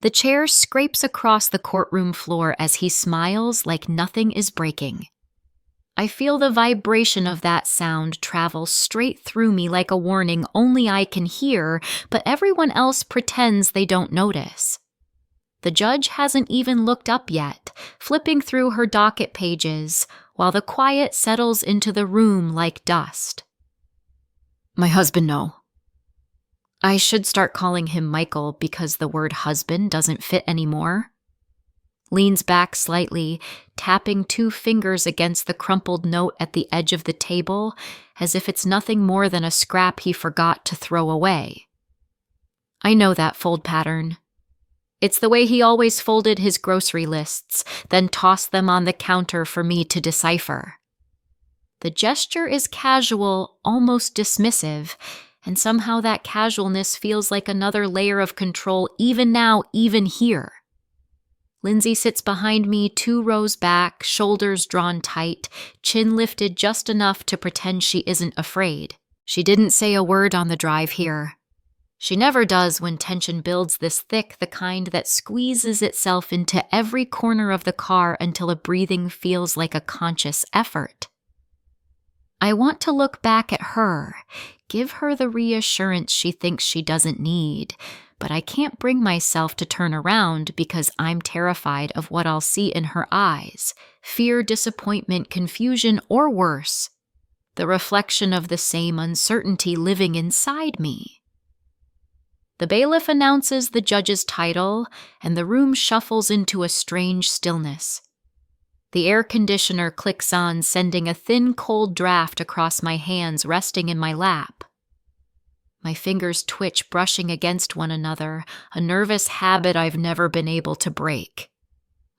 The chair scrapes across the courtroom floor as he smiles like nothing is breaking. I feel the vibration of that sound travel straight through me like a warning only I can hear, but everyone else pretends they don't notice. The judge hasn't even looked up yet, flipping through her docket pages, while the quiet settles into the room like dust. My husband, no. I should start calling him Michael because the word husband doesn't fit anymore. Leans back slightly, tapping 2 fingers against the crumpled note at the edge of the table, as if it's nothing more than a scrap he forgot to throw away. I know that fold pattern. It's the way he always folded his grocery lists, then tossed them on the counter for me to decipher. The gesture is casual, almost dismissive, and somehow that casualness feels like another layer of control even now, even here. Lindsay sits behind me 2 rows back, shoulders drawn tight, chin lifted just enough to pretend she isn't afraid. She didn't say a word on the drive here. She never does when tension builds this thick, the kind that squeezes itself into every corner of the car until a breathing feels like a conscious effort. I want to look back at her, give her the reassurance she thinks she doesn't need, but I can't bring myself to turn around because I'm terrified of what I'll see in her eyes. Fear, disappointment, confusion, or worse. The reflection of the same uncertainty living inside me. The bailiff announces the judge's title, and the room shuffles into a strange stillness. The air conditioner clicks on, sending a thin, cold draft across my hands resting in my lap. My fingers twitch, brushing against one another, a nervous habit I've never been able to break.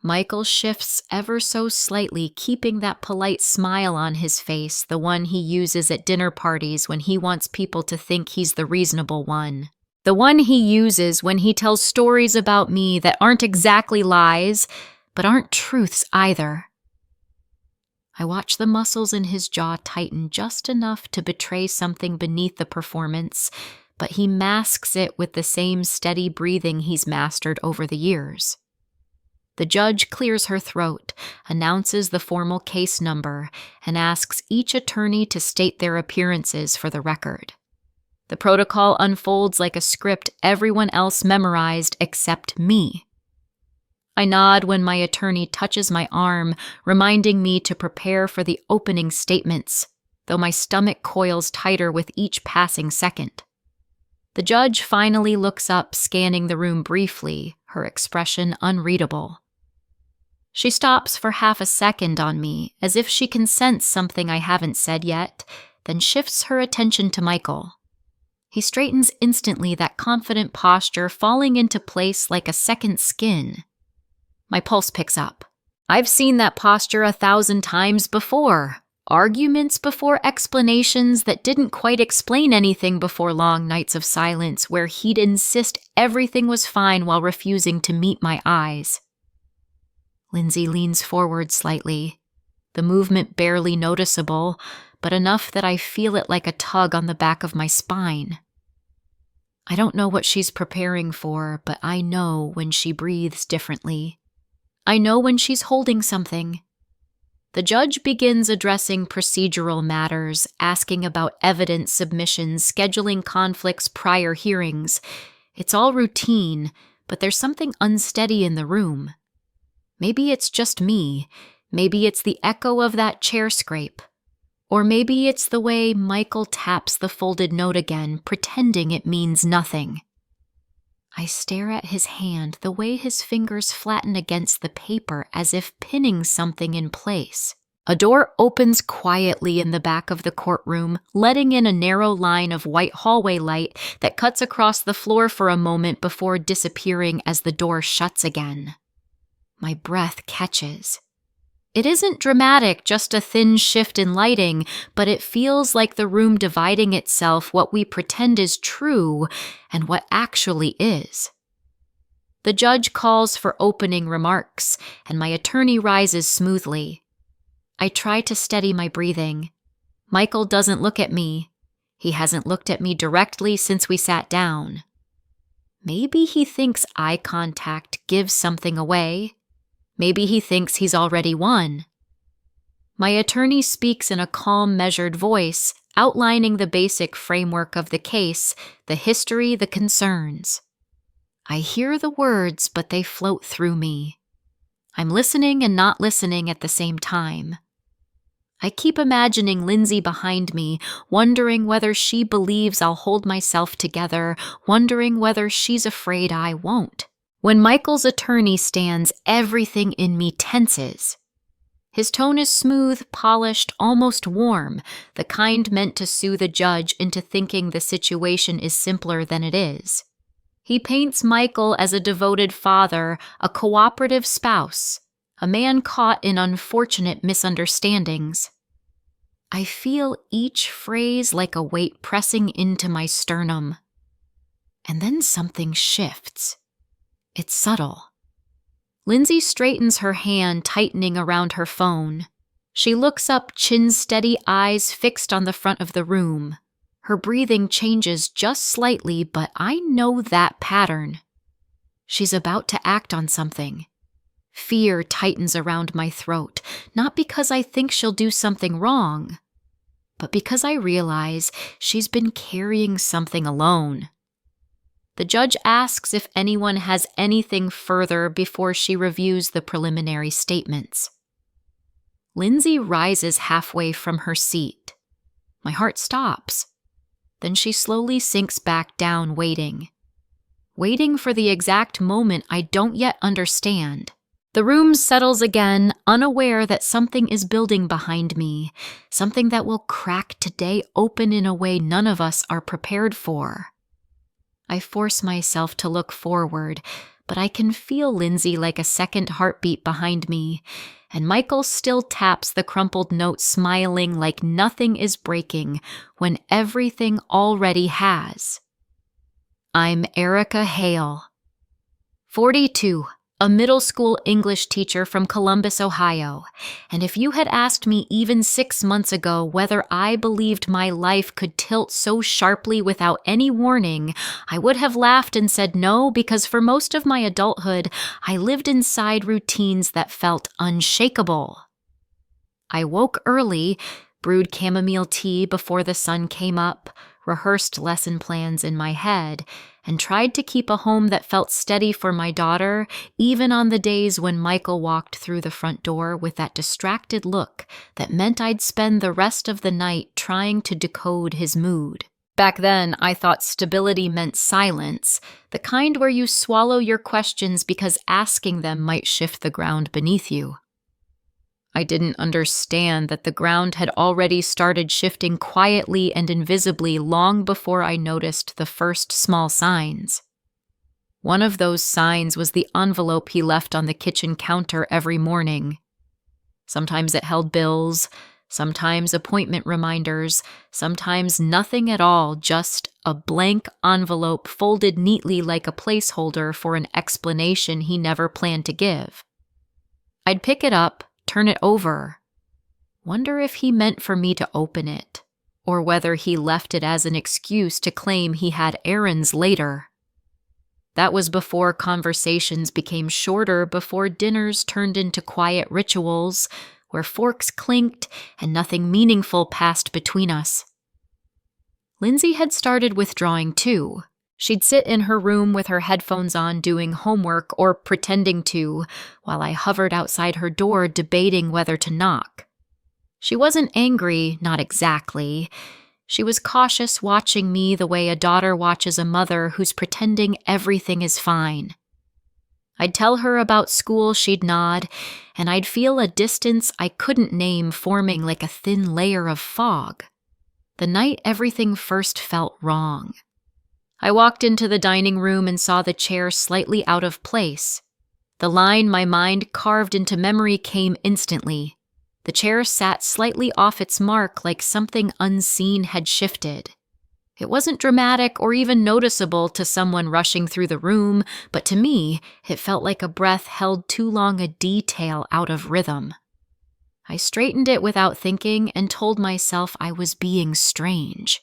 Michael shifts ever so slightly, keeping that polite smile on his face, the one he uses at dinner parties when he wants people to think he's the reasonable one. The one he uses when he tells stories about me that aren't exactly lies, but aren't truths either. I watch the muscles in his jaw tighten just enough to betray something beneath the performance, but he masks it with the same steady breathing he's mastered over the years. The judge clears her throat, announces the formal case number, and asks each attorney to state their appearances for the record. The protocol unfolds like a script everyone else memorized except me. I nod when my attorney touches my arm, reminding me to prepare for the opening statements, though my stomach coils tighter with each passing second. The judge finally looks up, scanning the room briefly, her expression unreadable. She stops for half a second on me, as if she can sense something I haven't said yet, then shifts her attention to Michael. He straightens instantly, that confident posture falling into place like a second skin. My pulse picks up. I've seen that posture 1,000 times before. Arguments before explanations that didn't quite explain anything before long nights of silence where he'd insist everything was fine while refusing to meet my eyes. Lindsay leans forward slightly, the movement barely noticeable, but enough that I feel it like a tug on the back of my spine. I don't know what she's preparing for, but I know when she breathes differently. I know when she's holding something. The judge begins addressing procedural matters, asking about evidence submissions, scheduling conflicts, prior hearings. It's all routine, but there's something unsteady in the room. Maybe it's just me. Maybe it's the echo of that chair scrape. Or maybe it's the way Michael taps the folded note again, pretending it means nothing. I stare at his hand, the way his fingers flatten against the paper as if pinning something in place. A door opens quietly in the back of the courtroom, letting in a narrow line of white hallway light that cuts across the floor for a moment before disappearing as the door shuts again. My breath catches. It isn't dramatic, just a thin shift in lighting, but it feels like the room dividing itself, what we pretend is true and what actually is. The judge calls for opening remarks, and my attorney rises smoothly. I try to steady my breathing. Michael doesn't look at me. He hasn't looked at me directly since we sat down. Maybe he thinks eye contact gives something away. Maybe he thinks he's already won. My attorney speaks in a calm, measured voice, outlining the basic framework of the case, the history, the concerns. I hear the words, but they float through me. I'm listening and not listening at the same time. I keep imagining Lindsay behind me, wondering whether she believes I'll hold myself together, wondering whether she's afraid I won't. When Michael's attorney stands, everything in me tenses. His tone is smooth, polished, almost warm, the kind meant to soothe a judge into thinking the situation is simpler than it is. He paints Michael as a devoted father, a cooperative spouse, a man caught in unfortunate misunderstandings. I feel each phrase like a weight pressing into my sternum. And then something shifts. It's subtle. Lindsay straightens her hand, tightening around her phone. She looks up, chin-steady, eyes fixed on the front of the room. Her breathing changes just slightly, but I know that pattern. She's about to act on something. Fear tightens around my throat, not because I think she'll do something wrong, but because I realize she's been carrying something alone. The judge asks if anyone has anything further before she reviews the preliminary statements. Lindsay rises halfway from her seat. My heart stops. Then she slowly sinks back down, waiting for the exact moment I don't yet understand. The room settles again, unaware that something is building behind me, something that will crack today open in a way none of us are prepared for. I force myself to look forward, but I can feel Lindsay like a second heartbeat behind me, and Michael still taps the crumpled note, smiling like nothing is breaking when everything already has. I'm Erica Hale, 42, a middle school English teacher from Columbus, Ohio, and if you had asked me even 6 months ago whether I believed my life could tilt so sharply without any warning, I would have laughed and said no, because for most of my adulthood, I lived inside routines that felt unshakable. I woke early, brewed chamomile tea before the sun came up, rehearsed lesson plans in my head, and tried to keep a home that felt steady for my daughter, even on the days when Michael walked through the front door with that distracted look that meant I'd spend the rest of the night trying to decode his mood. Back then, I thought stability meant silence, the kind where you swallow your questions because asking them might shift the ground beneath you. I didn't understand that the ground had already started shifting quietly and invisibly long before I noticed the first small signs. One of those signs was the envelope he left on the kitchen counter every morning. Sometimes it held bills, sometimes appointment reminders, sometimes nothing at all, just a blank envelope folded neatly like a placeholder for an explanation he never planned to give. I'd pick it up, turn it over. Wonder if he meant for me to open it, or whether he left it as an excuse to claim he had errands later. That was before conversations became shorter, before dinners turned into quiet rituals, where forks clinked and nothing meaningful passed between us. Lindsay had started withdrawing too. She'd sit in her room with her headphones on doing homework or pretending to, while I hovered outside her door debating whether to knock. She wasn't angry, not exactly. She was cautious, watching me the way a daughter watches a mother who's pretending everything is fine. I'd tell her about school, she'd nod, and I'd feel a distance I couldn't name forming like a thin layer of fog. The night everything first felt wrong. I walked into the dining room and saw the chair slightly out of place. The line my mind carved into memory came instantly. The chair sat slightly off its mark, like something unseen had shifted. It wasn't dramatic or even noticeable to someone rushing through the room, but to me, it felt like a breath held too long a detail out of rhythm. I straightened it without thinking and told myself I was being strange.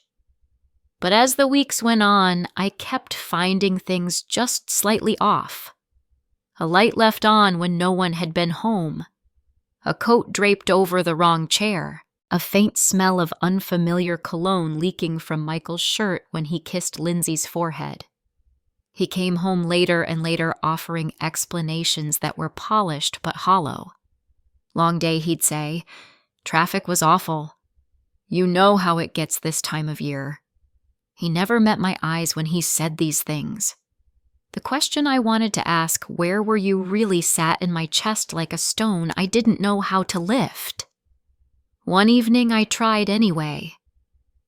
But as the weeks went on, I kept finding things just slightly off. A light left on when no one had been home. A coat draped over the wrong chair. A faint smell of unfamiliar cologne leaking from Michael's shirt when he kissed Lindsay's forehead. He came home later and later offering explanations that were polished but hollow. Long day, he'd say. Traffic was awful. You know how it gets this time of year. He never met my eyes when he said these things. The question I wanted to ask, where were you, really sat in my chest like a stone I didn't know how to lift. One evening I tried anyway.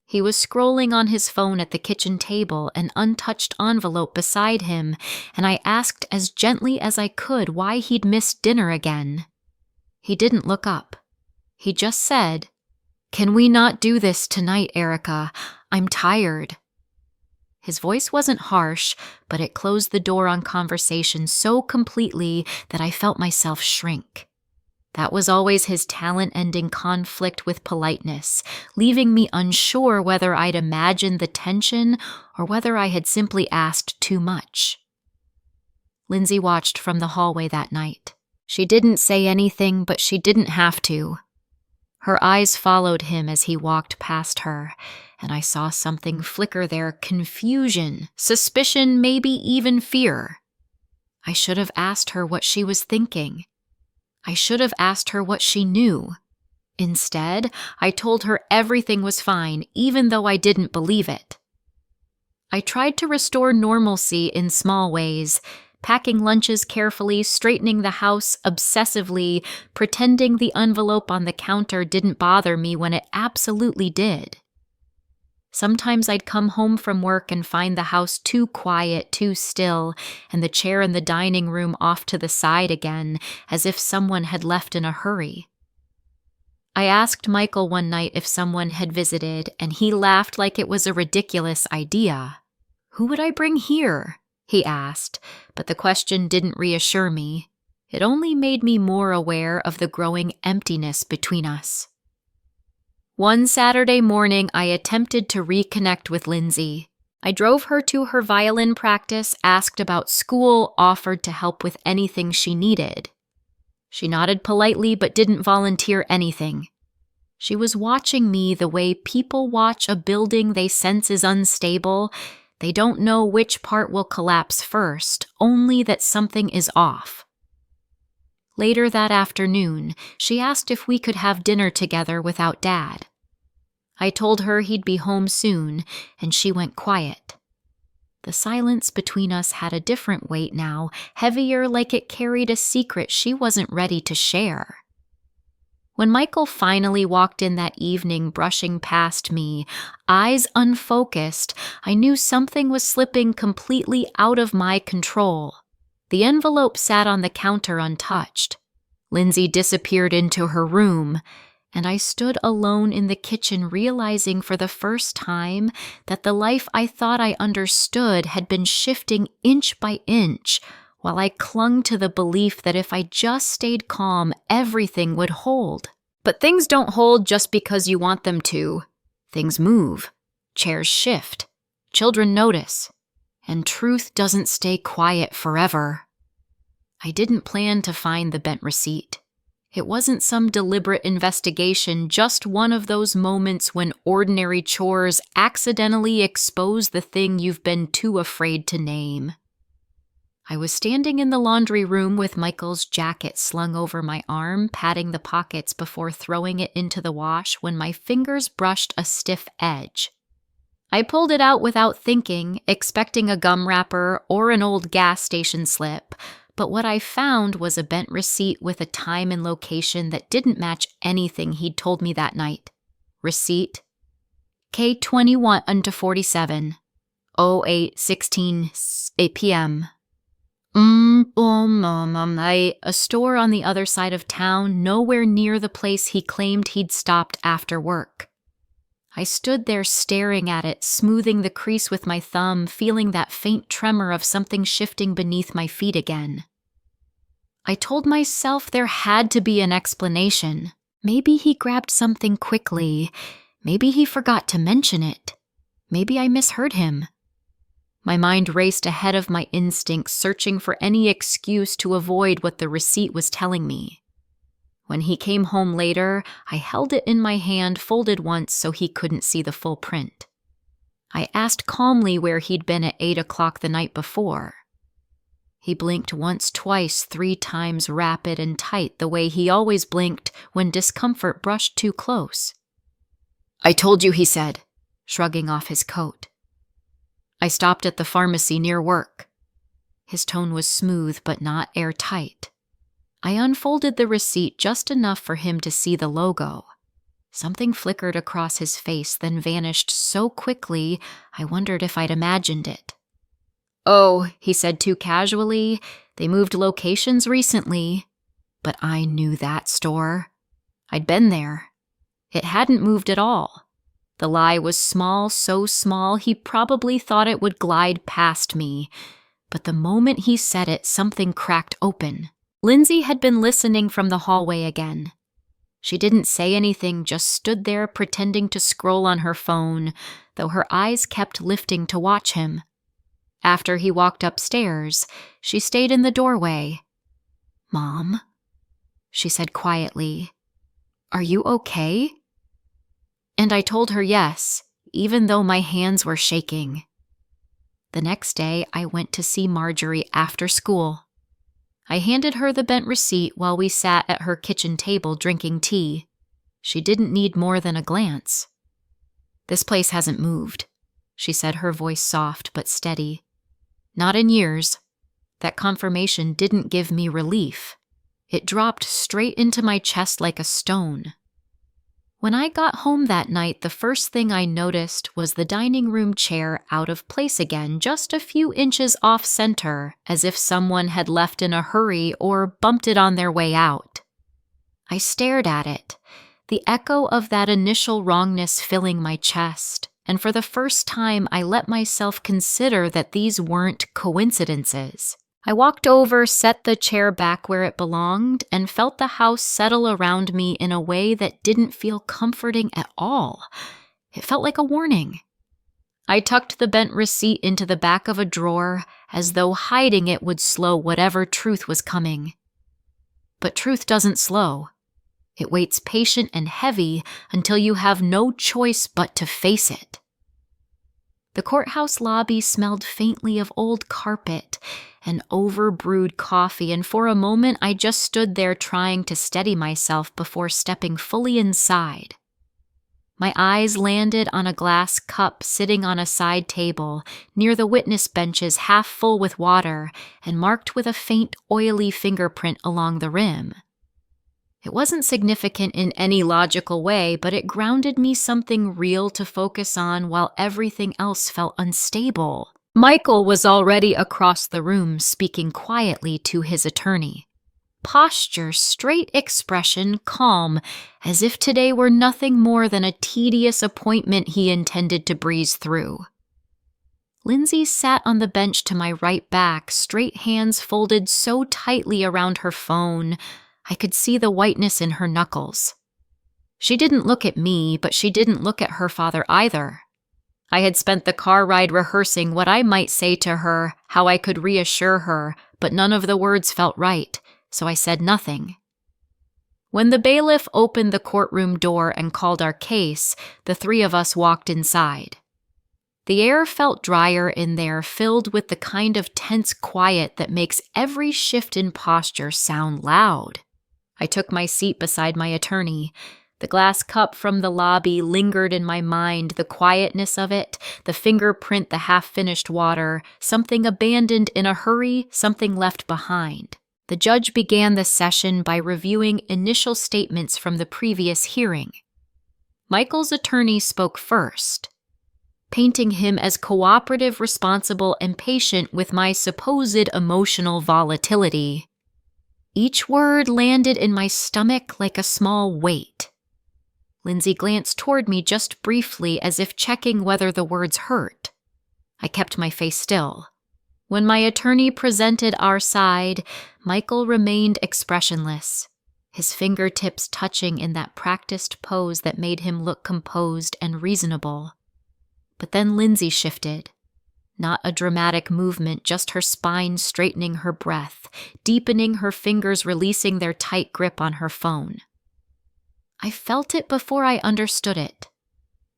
He was scrolling on his phone at the kitchen table, an untouched envelope beside him, and I asked as gently as I could why he'd missed dinner again. He didn't look up. He just said, "Can we not do this tonight, Erica? I'm tired." His voice wasn't harsh, but it closed the door on conversation so completely that I felt myself shrink. That was always his talent-ending conflict with politeness, leaving me unsure whether I'd imagined the tension or whether I had simply asked too much. Lindsay watched from the hallway that night. She didn't say anything, but she didn't have to. Her eyes followed him as he walked past her, and I saw something flicker there, confusion, suspicion, maybe even fear. I should have asked her what she was thinking. I should have asked her what she knew. Instead, I told her everything was fine, even though I didn't believe it. I tried to restore normalcy in small ways, packing lunches carefully, straightening the house obsessively, pretending the envelope on the counter didn't bother me when it absolutely did. Sometimes I'd come home from work and find the house too quiet, too still, and the chair in the dining room off to the side again, as if someone had left in a hurry. I asked Michael one night if someone had visited, and he laughed like it was a ridiculous idea. "Who would I bring here?" he asked, but the question didn't reassure me. It only made me more aware of the growing emptiness between us. One Saturday morning, I attempted to reconnect with Lindsay. I drove her to her violin practice, asked about school, offered to help with anything she needed. She nodded politely but didn't volunteer anything. She was watching me the way people watch a building they sense is unstable. They don't know which part will collapse first, only that something is off. Later that afternoon, she asked if we could have dinner together without Dad. I told her he'd be home soon, and she went quiet. The silence between us had a different weight now, heavier, like it carried a secret she wasn't ready to share. When Michael finally walked in that evening, brushing past me, eyes unfocused, I knew something was slipping completely out of my control. The envelope sat on the counter untouched. Lindsay disappeared into her room, and I stood alone in the kitchen, realizing for the first time that the life I thought I understood had been shifting inch by inch, while I clung to the belief that if I just stayed calm, everything would hold. But things don't hold just because you want them to. Things move, chairs shift, children notice, and truth doesn't stay quiet forever. I didn't plan to find the bent receipt. It wasn't some deliberate investigation, just one of those moments when ordinary chores accidentally expose the thing you've been too afraid to name. I was standing in the laundry room with Michael's jacket slung over my arm, patting the pockets before throwing it into the wash when my fingers brushed a stiff edge. I pulled it out without thinking, expecting a gum wrapper or an old gas station slip, but what I found was a bent receipt with a time and location that didn't match anything he'd told me that night. Receipt: K21-47, 08:16 p.m. A store on the other side of town, nowhere near the place he claimed he'd stopped after work. I stood there staring at it, smoothing the crease with my thumb, feeling that faint tremor of something shifting beneath my feet again. I told myself there had to be an explanation. Maybe he grabbed something quickly. Maybe he forgot to mention it. Maybe I misheard him. My mind raced ahead of my instincts, searching for any excuse to avoid what the receipt was telling me. When he came home later, I held it in my hand, folded once so he couldn't see the full print. I asked calmly where he'd been at 8 o'clock the night before. He blinked once, twice, 3 times, rapid and tight, the way he always blinked when discomfort brushed too close. "I told you," he said, shrugging off his coat. "I stopped at the pharmacy near work." His tone was smooth but not airtight. I unfolded the receipt just enough for him to see the logo. Something flickered across his face, then vanished so quickly I wondered if I'd imagined it. "Oh," he said too casually, "they moved locations recently." But I knew that store. I'd been there. It hadn't moved at all. The lie was small, so small he probably thought it would glide past me. But the moment he said it, something cracked open. Lindsay had been listening from the hallway again. She didn't say anything, just stood there pretending to scroll on her phone, though her eyes kept lifting to watch him. After he walked upstairs, she stayed in the doorway. "Mom," she said quietly, "are you okay?" And I told her yes, even though my hands were shaking. The next day, I went to see Marjorie after school. I handed her the bent receipt while we sat at her kitchen table drinking tea. She didn't need more than a glance. "This place hasn't moved," she said, her voice soft but steady. "Not in years." That confirmation didn't give me relief. It dropped straight into my chest like a stone. When I got home that night, the first thing I noticed was the dining room chair out of place again, just a few inches off center, as if someone had left in a hurry or bumped it on their way out. I stared at it, the echo of that initial wrongness filling my chest, and for the first time I let myself consider that these weren't coincidences. I walked over, set the chair back where it belonged, and felt the house settle around me in a way that didn't feel comforting at all. It felt like a warning. I tucked the bent receipt into the back of a drawer, as though hiding it would slow whatever truth was coming. But truth doesn't slow. It waits patient and heavy until you have no choice but to face it. The courthouse lobby smelled faintly of old carpet and over-brewed coffee, and for a moment I just stood there trying to steady myself before stepping fully inside. My eyes landed on a glass cup sitting on a side table near the witness benches, half full with water and marked with a faint, oily fingerprint along the rim. It wasn't significant in any logical way, but it grounded me something real to focus on while everything else felt unstable. Michael was already across the room, speaking quietly to his attorney. Posture, straight expression, calm, as if today were nothing more than a tedious appointment he intended to breeze through. Lindsay sat on the bench to my right back, straight hands folded so tightly around her phone, I could see the whiteness in her knuckles. She didn't look at me, but she didn't look at her father either. I had spent the car ride rehearsing what I might say to her, how I could reassure her, but none of the words felt right, so I said nothing. When the bailiff opened the courtroom door and called our case, the 3 of us walked inside. The air felt drier in there, filled with the kind of tense quiet that makes every shift in posture sound loud. I took my seat beside my attorney. The glass cup from the lobby lingered in my mind, the quietness of it, the fingerprint, the half-finished water, something abandoned in a hurry, something left behind. The judge began the session by reviewing initial statements from the previous hearing. Michael's attorney spoke first, painting him as cooperative, responsible, and patient with my supposed emotional volatility. Each word landed in my stomach like a small weight. Lindsay glanced toward me just briefly, as if checking whether the words hurt. I kept my face still. When my attorney presented our side, Michael remained expressionless, his fingertips touching in that practiced pose that made him look composed and reasonable. But then Lindsay shifted. Not a dramatic movement, just her spine straightening her breath, deepening her fingers releasing their tight grip on her phone. I felt it before I understood it.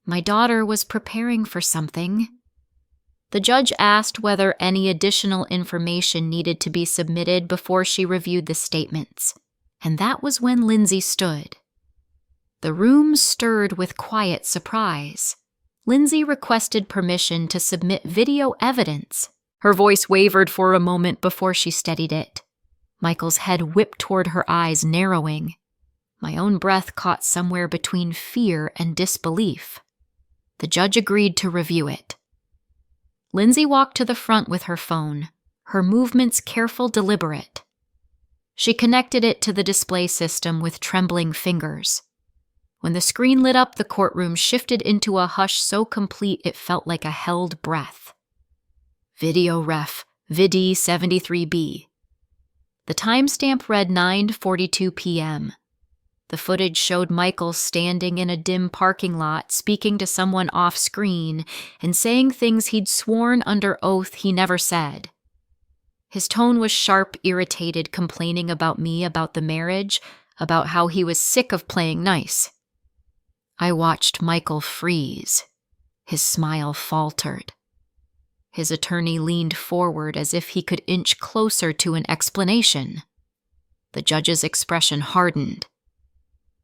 My daughter was preparing for something. The judge asked whether any additional information needed to be submitted before she reviewed the statements, and that was when Lindsay stood. The room stirred with quiet surprise. Lindsay requested permission to submit video evidence. Her voice wavered for a moment before she steadied it. Michael's head whipped toward her eyes, narrowing. My own breath caught somewhere between fear and disbelief. The judge agreed to review it. Lindsay walked to the front with her phone, her movements careful, deliberate. She connected it to the display system with trembling fingers. When the screen lit up, the courtroom shifted into a hush so complete it felt like a held breath. Video ref, VIDI 73B. The timestamp read 9:42 p.m. The footage showed Michael standing in a dim parking lot, speaking to someone off-screen and saying things he'd sworn under oath he never said. His tone was sharp, irritated, complaining about me, about the marriage, about how he was sick of playing nice. I watched Michael freeze. His smile faltered. His attorney leaned forward as if he could inch closer to an explanation. The judge's expression hardened.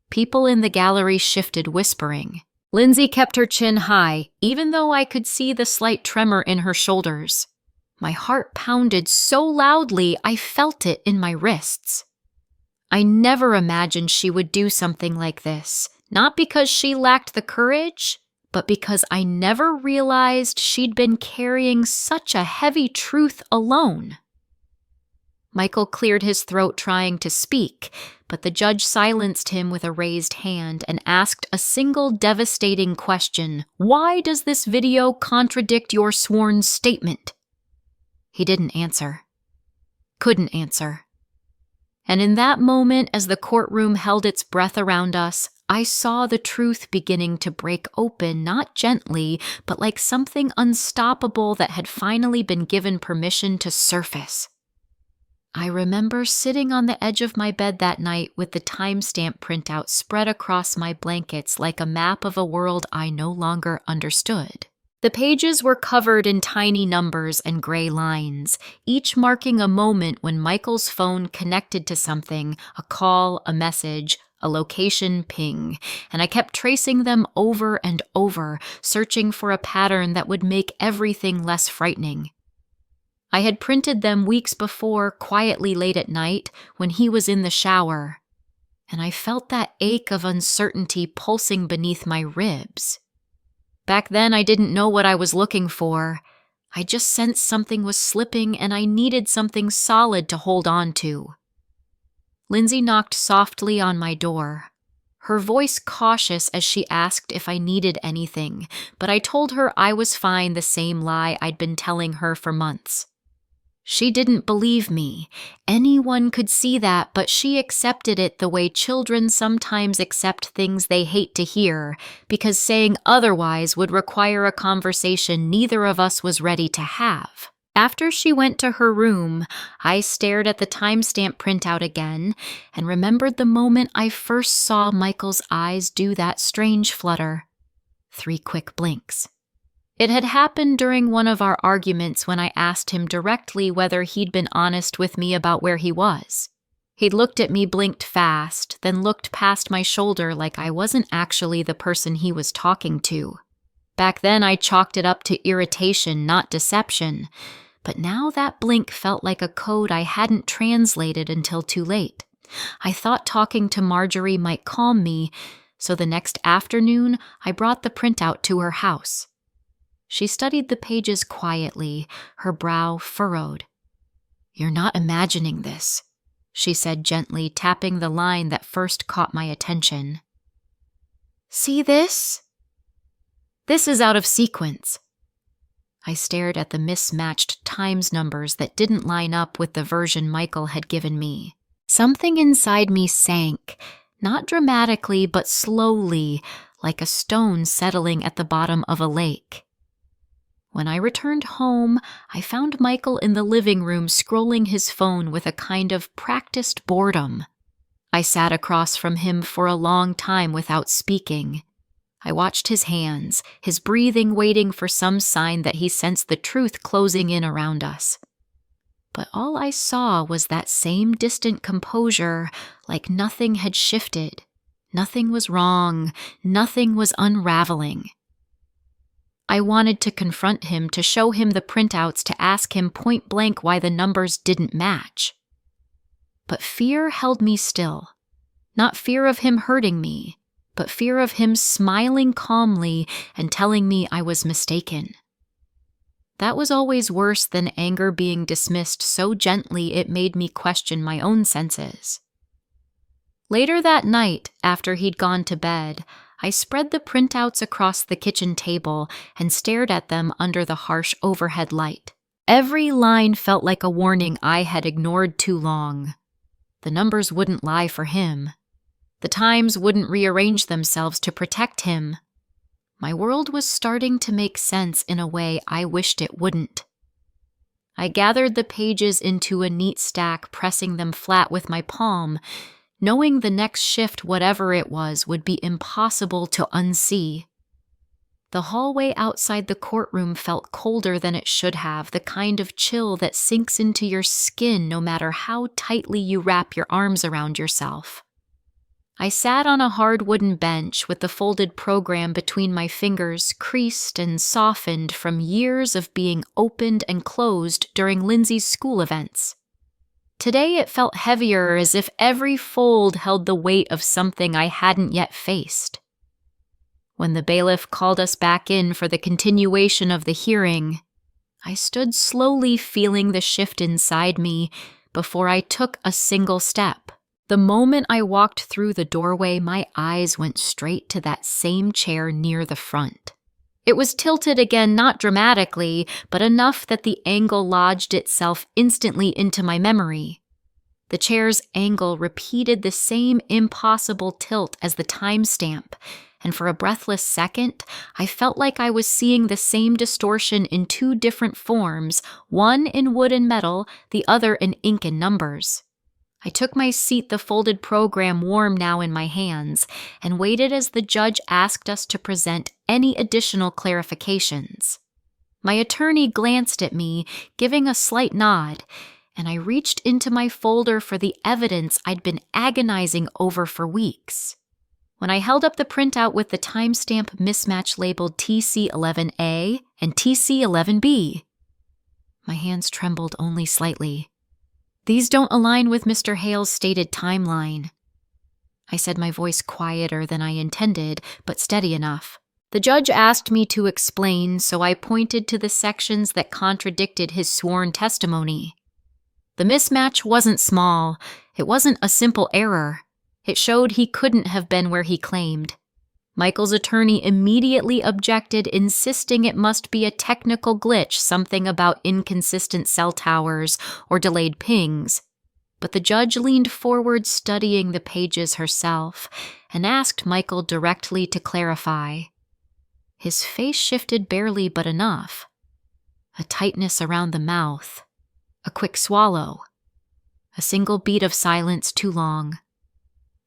People in the gallery shifted, whispering. Lindsay kept her chin high, even though I could see the slight tremor in her shoulders. My heart pounded so loudly I felt it in my wrists. I never imagined she would do something like this. Not because she lacked the courage, but because I never realized she'd been carrying such a heavy truth alone. Michael cleared his throat trying to speak, but the judge silenced him with a raised hand and asked a single devastating question. Why does this video contradict your sworn statement? He didn't answer. Couldn't answer. And in that moment, as the courtroom held its breath around us, I saw the truth beginning to break open, not gently, but like something unstoppable that had finally been given permission to surface. I remember sitting on the edge of my bed that night with the timestamp printout spread across my blankets like a map of a world I no longer understood. The pages were covered in tiny numbers and gray lines, each marking a moment when Michael's phone connected to something, a call, a message, a location ping, and I kept tracing them over and over, searching for a pattern that would make everything less frightening. I had printed them weeks before, quietly late at night, when he was in the shower, and I felt that ache of uncertainty pulsing beneath my ribs. Back then, I didn't know what I was looking for. I just sensed something was slipping, and I needed something solid to hold on to. Lindsay knocked softly on my door, her voice cautious as she asked if I needed anything, but I told her I was fine, the same lie I'd been telling her for months. She didn't believe me. Anyone could see that, but she accepted it the way children sometimes accept things they hate to hear, because saying otherwise would require a conversation neither of us was ready to have. After she went to her room, I stared at the timestamp printout again and remembered the moment I first saw Michael's eyes do that strange flutter. 3 quick blinks. It had happened during one of our arguments when I asked him directly whether he'd been honest with me about where he was. He'd looked at me, blinked fast, then looked past my shoulder like I wasn't actually the person he was talking to. Back then, I chalked it up to irritation, not deception. But now that blink felt like a code I hadn't translated until too late. I thought talking to Marjorie might calm me, so the next afternoon, I brought the printout to her house. She studied the pages quietly, her brow furrowed. "You're not imagining this," she said gently, tapping the line that first caught my attention. "See this? This is out of sequence." I stared at the mismatched times numbers that didn't line up with the version Michael had given me. Something inside me sank, not dramatically but slowly, like a stone settling at the bottom of a lake. When I returned home, I found Michael in the living room scrolling his phone with a kind of practiced boredom. I sat across from him for a long time without speaking. I watched his hands, his breathing, waiting for some sign that he sensed the truth closing in around us. But all I saw was that same distant composure, like nothing had shifted. Nothing was wrong. Nothing was unraveling. I wanted to confront him, to show him the printouts, to ask him point blank why the numbers didn't match. But fear held me still. Not fear of him hurting me, but fear of him smiling calmly and telling me I was mistaken. That was always worse than anger being dismissed so gently it made me question my own senses. Later that night, after he'd gone to bed, I spread the printouts across the kitchen table and stared at them under the harsh overhead light. Every line felt like a warning I had ignored too long. The numbers wouldn't lie for him. The times wouldn't rearrange themselves to protect him. My world was starting to make sense in a way I wished it wouldn't. I gathered the pages into a neat stack, pressing them flat with my palm, knowing the next shift, whatever it was, would be impossible to unsee. The hallway outside the courtroom felt colder than it should have, the kind of chill that sinks into your skin no matter how tightly you wrap your arms around yourself. I sat on a hard wooden bench with the folded program between my fingers, creased and softened from years of being opened and closed during Lindsay's school events. Today it felt heavier, as if every fold held the weight of something I hadn't yet faced. When the bailiff called us back in for the continuation of the hearing, I stood slowly, feeling the shift inside me before I took a single step. The moment I walked through the doorway, my eyes went straight to that same chair near the front. It was tilted again, not dramatically, but enough that the angle lodged itself instantly into my memory. The chair's angle repeated the same impossible tilt as the timestamp, and for a breathless second, I felt like I was seeing the same distortion in two different forms, one in wood and metal, the other in ink and numbers. I took my seat, the folded program warm now in my hands, and waited as the judge asked us to present any additional clarifications. My attorney glanced at me, giving a slight nod, and I reached into my folder for the evidence I'd been agonizing over for weeks. When I held up the printout with the timestamp mismatch labeled TC11A and TC11B, my hands trembled only slightly. "These don't align with Mr. Hale's stated timeline," I said, my voice quieter than I intended, but steady enough. The judge asked me to explain, so I pointed to the sections that contradicted his sworn testimony. The mismatch wasn't small. It wasn't a simple error. It showed he couldn't have been where he claimed. Michael's attorney immediately objected, insisting it must be a technical glitch, something about inconsistent cell towers or delayed pings. But the judge leaned forward, studying the pages herself, and asked Michael directly to clarify. His face shifted barely, but enough. A tightness around the mouth. A quick swallow. A single beat of silence too long.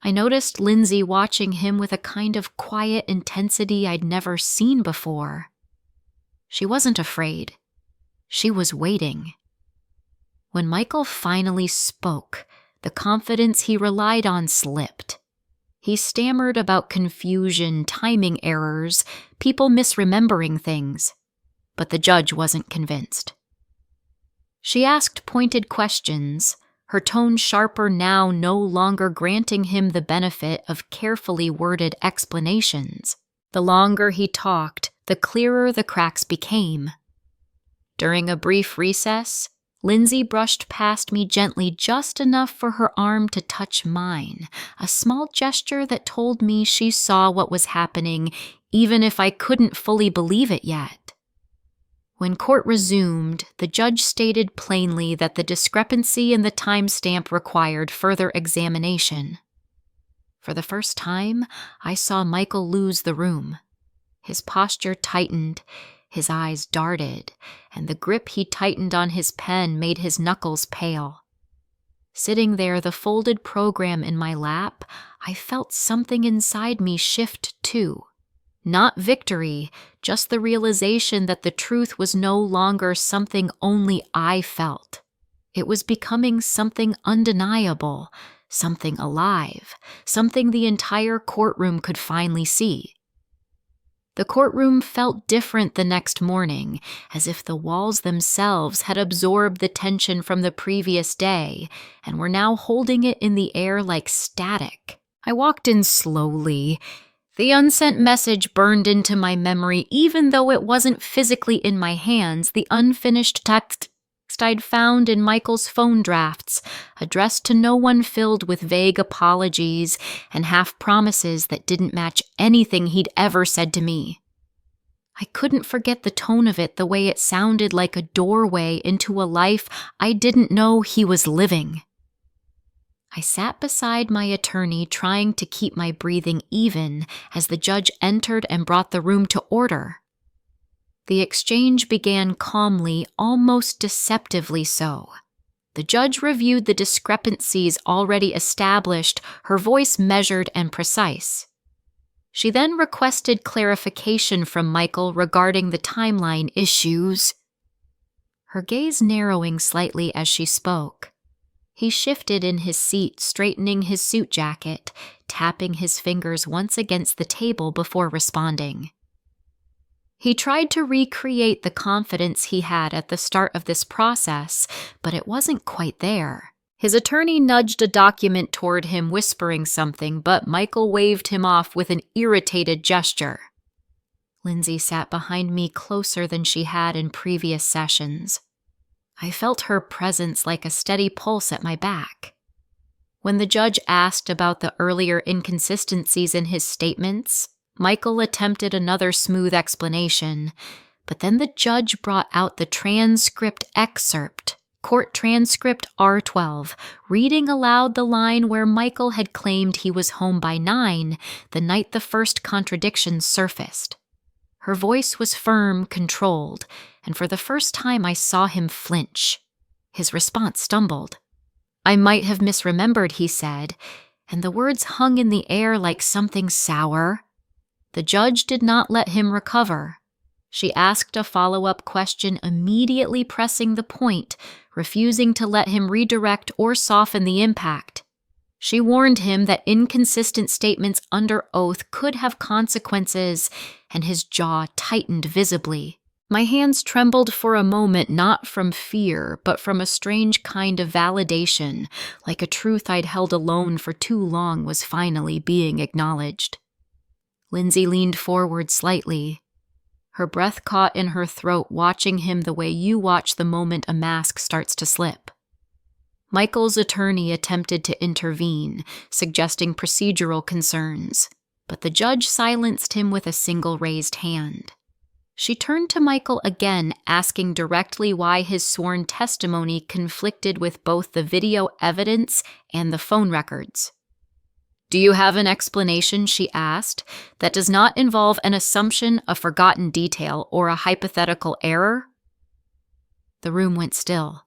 I noticed Lindsay watching him with a kind of quiet intensity I'd never seen before. She wasn't afraid. She was waiting. When Michael finally spoke, the confidence he relied on slipped. He stammered about confusion, timing errors, people misremembering things, but the judge wasn't convinced. She asked pointed questions, her tone sharper now, no longer granting him the benefit of carefully worded explanations. The longer he talked, the clearer the cracks became. During a brief recess, Lindsay brushed past me gently, just enough for her arm to touch mine, a small gesture that told me she saw what was happening, even if I couldn't fully believe it yet. When court resumed, the judge stated plainly that the discrepancy in the timestamp required further examination. For the first time, I saw Michael lose the room. His posture tightened, His eyes darted, and the grip he tightened on his pen made his knuckles pale. Sitting there, the folded program in my lap, I felt something inside me shift too. Not victory, just the realization that the truth was no longer something only I felt. It was becoming something undeniable, something alive, something the entire courtroom could finally see. The courtroom felt different the next morning, as if the walls themselves had absorbed the tension from the previous day and were now holding it in the air like static. I walked in slowly. The unsent message burned into my memory, even though it wasn't physically in my hands, the unfinished text I'd found in Michael's phone drafts, addressed to no one, filled with vague apologies and half-promises that didn't match anything he'd ever said to me. I couldn't forget the tone of it, the way it sounded like a doorway into a life I didn't know he was living. I sat beside my attorney, trying to keep my breathing even as the judge entered and brought the room to order. The exchange began calmly, almost deceptively so. The judge reviewed the discrepancies already established, her voice measured and precise. She then requested clarification from Michael regarding the timeline issues, her gaze narrowing slightly as she spoke. He shifted in his seat, straightening his suit jacket, tapping his fingers once against the table before responding. He tried to recreate the confidence he had at the start of this process, but it wasn't quite there. His attorney nudged a document toward him, whispering something, but Michael waved him off with an irritated gesture. Lindsay sat behind me closer than she had in previous sessions. I felt her presence like a steady pulse at my back. When the judge asked about the earlier inconsistencies in his statements, Michael attempted another smooth explanation, but then the judge brought out the transcript excerpt, court transcript R12, reading aloud the line where Michael had claimed he was home by 9, the night the first contradiction surfaced. Her voice was firm, controlled, and for the first time I saw him flinch. His response stumbled. "I might have misremembered," he said, and the words hung in the air like something sour. The judge did not let him recover. She asked a follow-up question, immediately pressing the point, refusing to let him redirect or soften the impact. She warned him that inconsistent statements under oath could have consequences, and his jaw tightened visibly. My hands trembled for a moment, not from fear, but from a strange kind of validation, like a truth I'd held alone for too long was finally being acknowledged. Lindsay leaned forward slightly. Her breath caught in her throat, watching him the way you watch the moment a mask starts to slip. Michael's attorney attempted to intervene, suggesting procedural concerns, but the judge silenced him with a single raised hand. She turned to Michael again, asking directly why his sworn testimony conflicted with both the video evidence and the phone records. "Do you have an explanation," she asked, "that does not involve an assumption, a forgotten detail, or a hypothetical error?" The room went still.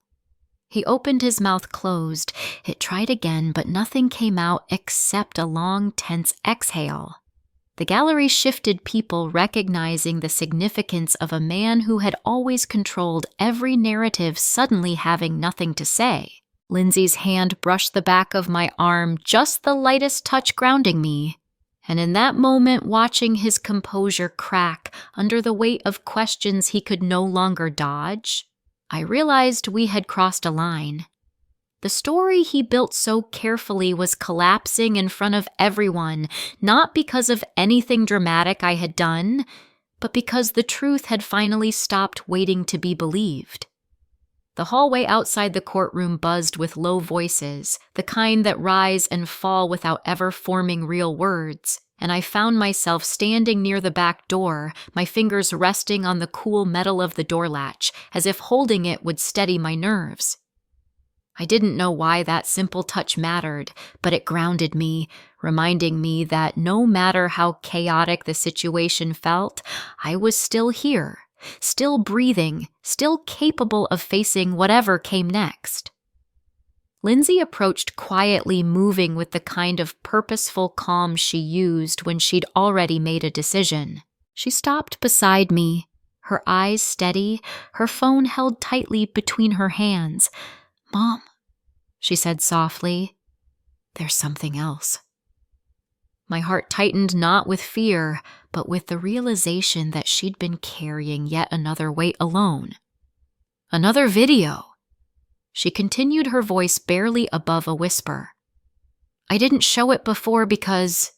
He opened his mouth closed. It tried again, but nothing came out except a long, tense exhale. The gallery shifted, people recognizing the significance of a man who had always controlled every narrative suddenly having nothing to say. Lindsay's hand brushed the back of my arm, just the lightest touch grounding me. And in that moment, watching his composure crack under the weight of questions he could no longer dodge, I realized we had crossed a line. The story he built so carefully was collapsing in front of everyone, not because of anything dramatic I had done, but because the truth had finally stopped waiting to be believed. The hallway outside the courtroom buzzed with low voices, the kind that rise and fall without ever forming real words, and I found myself standing near the back door, my fingers resting on the cool metal of the door latch, as if holding it would steady my nerves. I didn't know why that simple touch mattered, but it grounded me, reminding me that no matter how chaotic the situation felt, I was still here, still breathing, still capable of facing whatever came next. Lindsay approached quietly, moving with the kind of purposeful calm she used when she'd already made a decision. She stopped beside me, her eyes steady, her phone held tightly between her hands. "Mom," she said softly, "there's something else." My heart tightened not with fear, but with the realization that she'd been carrying yet another weight alone. Another video. She continued, her voice barely above a whisper. "I didn't show it before because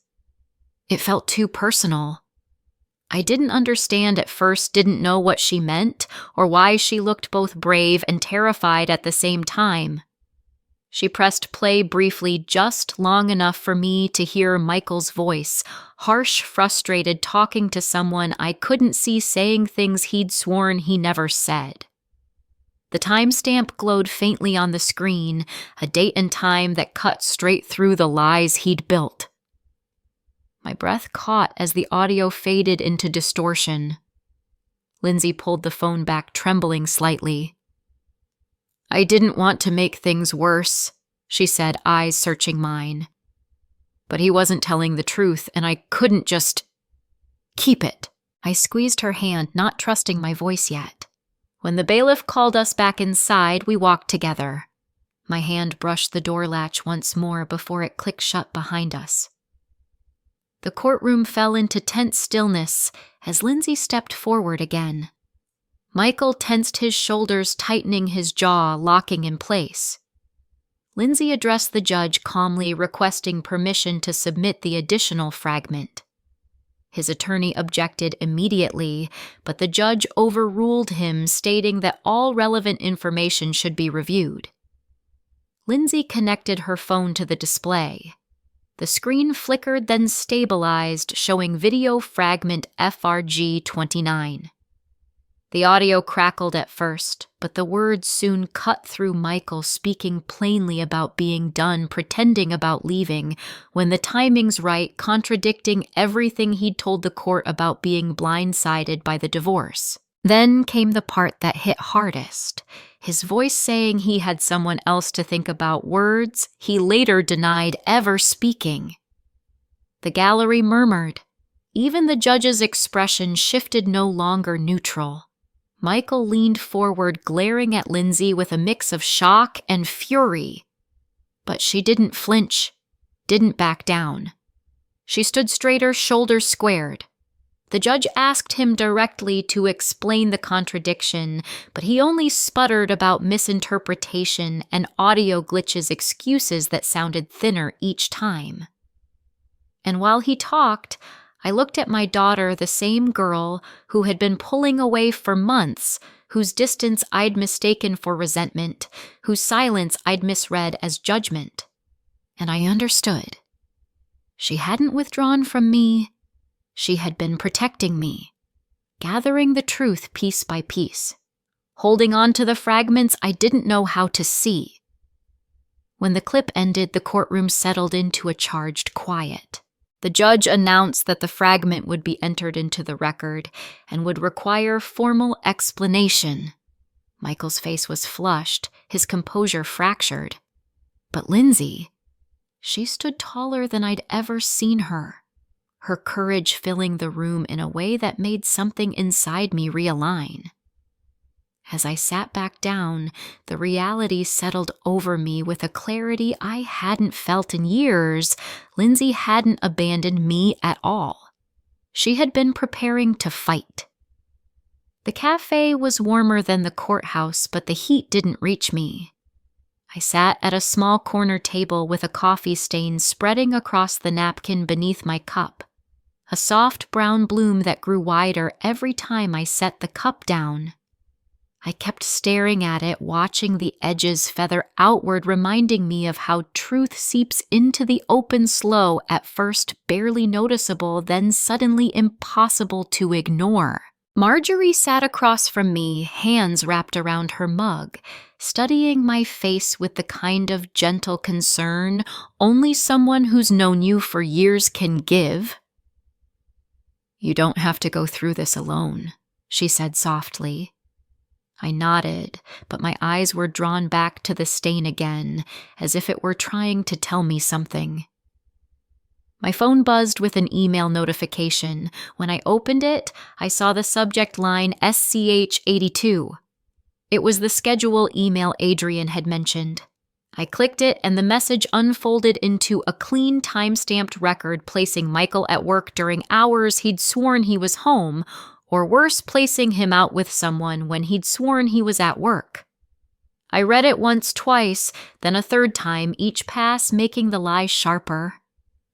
it felt too personal." I didn't understand at first, didn't know what she meant, or why she looked both brave and terrified at the same time. She pressed play briefly, just long enough for me to hear Michael's voice, harsh, frustrated, talking to someone I couldn't see, saying things he'd sworn he never said. The timestamp glowed faintly on the screen, a date and time that cut straight through the lies he'd built. My breath caught as the audio faded into distortion. Lindsay pulled the phone back, trembling slightly. "I didn't want to make things worse," she said, eyes searching mine. "But he wasn't telling the truth, and I couldn't just keep it." I squeezed her hand, not trusting my voice yet. When the bailiff called us back inside, we walked together. My hand brushed the door latch once more before it clicked shut behind us. The courtroom fell into tense stillness as Lindsay stepped forward again. Michael tensed his shoulders, tightening his jaw, locking in place. Lindsay addressed the judge calmly, requesting permission to submit the additional fragment. His attorney objected immediately, but the judge overruled him, stating that all relevant information should be reviewed. Lindsay connected her phone to the display. The screen flickered, then stabilized, showing video fragment FRG 29. The audio crackled at first, but the words soon cut through Michael, speaking plainly about being done, pretending about leaving, when the timing's right, contradicting everything he'd told the court about being blindsided by the divorce. Then came the part that hit hardest, his voice saying he had someone else to think about, words he later denied ever speaking. The gallery murmured. Even the judge's expression shifted, no longer neutral. Michael leaned forward, glaring at Lindsay with a mix of shock and fury. But she didn't flinch, didn't back down. She stood straighter, shoulders squared. The judge asked him directly to explain the contradiction, but he only sputtered about misinterpretation and audio glitches, excuses that sounded thinner each time. And while he talked, I looked at my daughter, the same girl who had been pulling away for months, whose distance I'd mistaken for resentment, whose silence I'd misread as judgment. And I understood. She hadn't withdrawn from me. She had been protecting me, gathering the truth piece by piece, holding on to the fragments I didn't know how to see. When the clip ended, the courtroom settled into a charged quiet. The judge announced that the fragment would be entered into the record and would require formal explanation. Michael's face was flushed, his composure fractured. But Lindsay, she stood taller than I'd ever seen her, her courage filling the room in a way that made something inside me realign. As I sat back down, the reality settled over me with a clarity I hadn't felt in years. Lindsay hadn't abandoned me at all. She had been preparing to fight. The cafe was warmer than the courthouse, but the heat didn't reach me. I sat at a small corner table with a coffee stain spreading across the napkin beneath my cup, a soft brown bloom that grew wider every time I set the cup down. I kept staring at it, watching the edges feather outward, reminding me of how truth seeps into the open slow, at first barely noticeable, then suddenly impossible to ignore. Marjorie sat across from me, hands wrapped around her mug, studying my face with the kind of gentle concern only someone who's known you for years can give. "You don't have to go through this alone," she said softly. I nodded, but my eyes were drawn back to the stain again, as if it were trying to tell me something. My phone buzzed with an email notification. When I opened it, I saw the subject line SCH82. It was the schedule email Adrian had mentioned. I clicked it, and the message unfolded into a clean time-stamped record placing Michael at work during hours he'd sworn he was home, or worse, placing him out with someone when he'd sworn he was at work. I read it once, twice, then a third time, each pass making the lie sharper.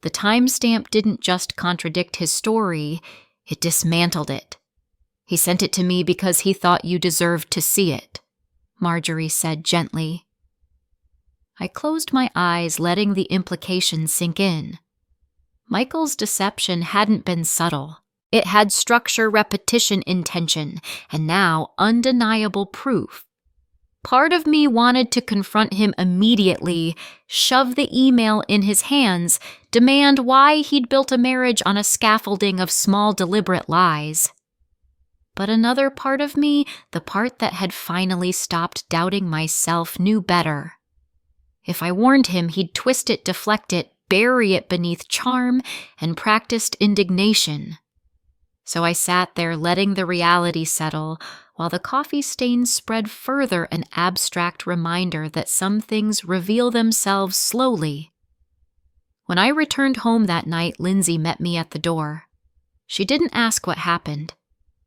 The timestamp didn't just contradict his story, it dismantled it. He sent it to me because he thought you deserved to see it, Marjorie said gently. I closed my eyes, letting the implication sink in. Michael's deception hadn't been subtle. It had structure, repetition, intention, and now undeniable proof. Part of me wanted to confront him immediately, shove the email in his hands, demand why he'd built a marriage on a scaffolding of small, deliberate lies. But another part of me, the part that had finally stopped doubting myself, knew better. If I warned him, he'd twist it, deflect it, bury it beneath charm, and practiced indignation. So I sat there letting the reality settle, while the coffee stains spread further an abstract reminder that some things reveal themselves slowly. When I returned home that night, Lindsay met me at the door. She didn't ask what happened.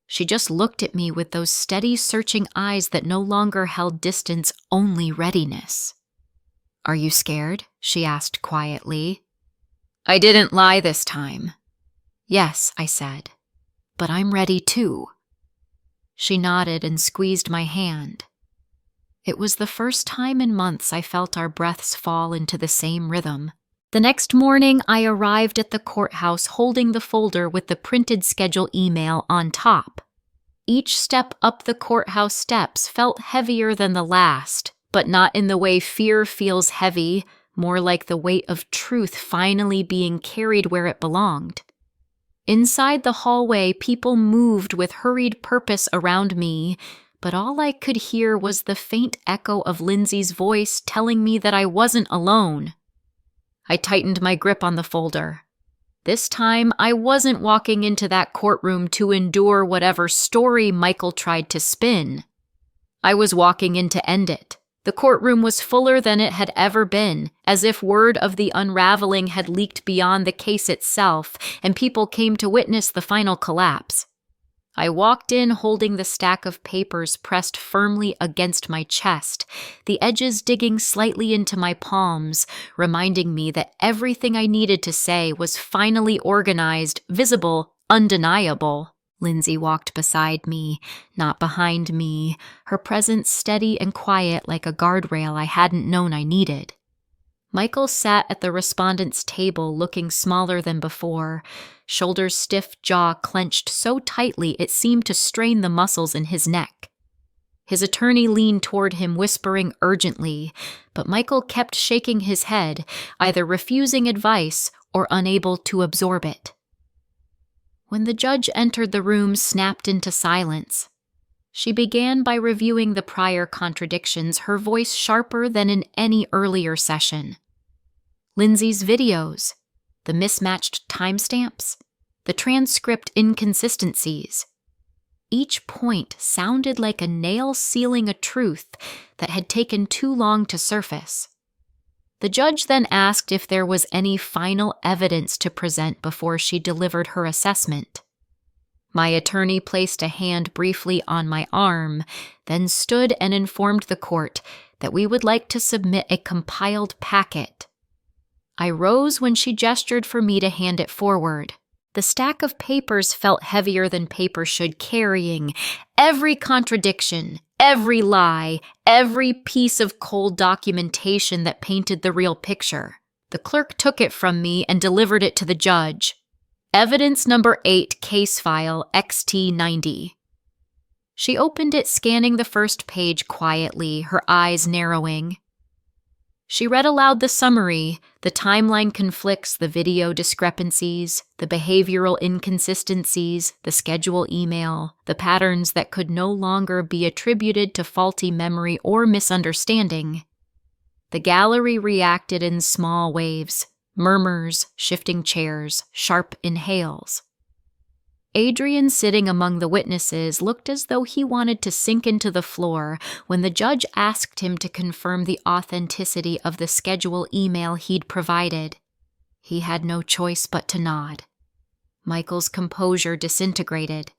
She just looked at me with those steady, searching eyes that no longer held distance, only readiness. "Are you scared?" she asked quietly. I didn't lie this time. "Yes," I said, "but I'm ready too." She nodded and squeezed my hand. It was the first time in months I felt our breaths fall into the same rhythm. The next morning, I arrived at the courthouse holding the folder with the printed schedule email on top. Each step up the courthouse steps felt heavier than the last, but not in the way fear feels heavy, more like the weight of truth finally being carried where it belonged. Inside the hallway, people moved with hurried purpose around me, but all I could hear was the faint echo of Lindsay's voice telling me that I wasn't alone. I tightened my grip on the folder. This time, I wasn't walking into that courtroom to endure whatever story Michael tried to spin. I was walking in to end it. The courtroom was fuller than it had ever been, as if word of the unraveling had leaked beyond the case itself, and people came to witness the final collapse. I walked in holding the stack of papers pressed firmly against my chest, the edges digging slightly into my palms, reminding me that everything I needed to say was finally organized, visible, undeniable. Lindsay walked beside me, not behind me, her presence steady and quiet like a guardrail I hadn't known I needed. Michael sat at the respondent's table looking smaller than before, shoulders stiff, jaw clenched so tightly it seemed to strain the muscles in his neck. His attorney leaned toward him, whispering urgently, but Michael kept shaking his head, either refusing advice or unable to absorb it. When the judge entered the room, snapped into silence. She began by reviewing the prior contradictions, her voice sharper than in any earlier session. Lindsay's videos, the mismatched timestamps, the transcript inconsistencies. Each point sounded like a nail sealing a truth that had taken too long to surface. The judge then asked if there was any final evidence to present before she delivered her assessment. My attorney placed a hand briefly on my arm, then stood and informed the court that we would like to submit a compiled packet. I rose when she gestured for me to hand it forward. The stack of papers felt heavier than paper should, carrying every contradiction, every lie, every piece of cold documentation that painted the real picture. The clerk took it from me and delivered it to the judge. Evidence number 8, case file XT90. She opened it, scanning the first page quietly, her eyes narrowing. She read aloud the summary. The timeline conflicts, the video discrepancies, the behavioral inconsistencies, the schedule email, the patterns that could no longer be attributed to faulty memory or misunderstanding. The gallery reacted in small waves, murmurs, shifting chairs, sharp inhales. Adrian, sitting among the witnesses, looked as though he wanted to sink into the floor when the judge asked him to confirm the authenticity of the schedule email he'd provided. He had no choice but to nod. Michael's composure disintegrated.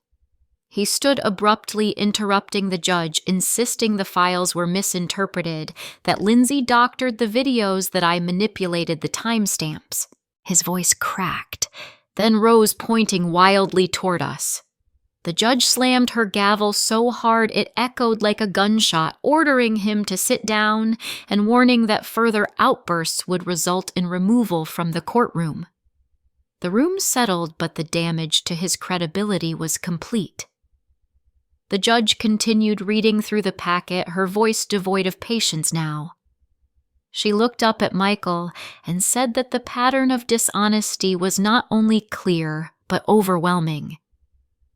He stood abruptly, interrupting the judge, insisting the files were misinterpreted, that Lindsay doctored the videos, that I manipulated the timestamps. His voice cracked, then rose, pointing wildly toward us. The judge slammed her gavel so hard it echoed like a gunshot, ordering him to sit down and warning that further outbursts would result in removal from the courtroom. The room settled, but the damage to his credibility was complete. The judge continued reading through the packet, her voice devoid of patience now. She looked up at Michael and said that the pattern of dishonesty was not only clear, but overwhelming.